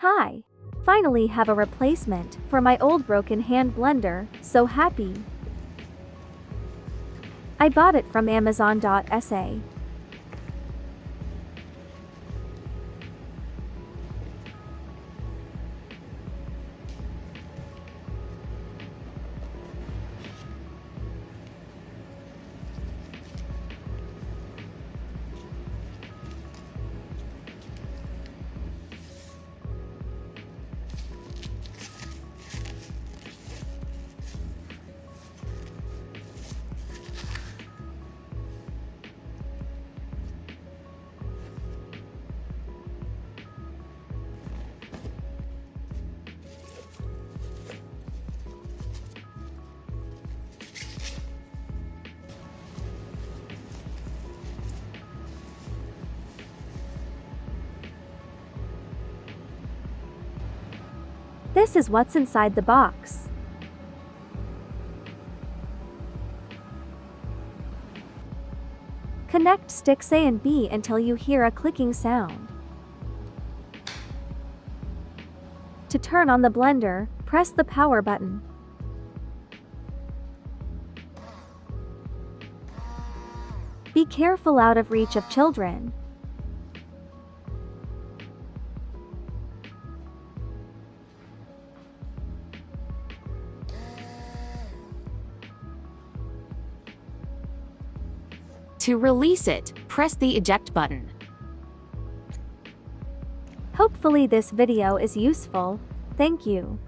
Hi! Finally have a replacement for my old broken hand blender, so happy. I bought it from Amazon.sa. This is what's inside the box. Connect sticks A and B until you hear a clicking sound. To turn on the blender, press the power button. Be careful out of reach of children. To release it, press the eject button. Hopefully this video is useful. Thank you.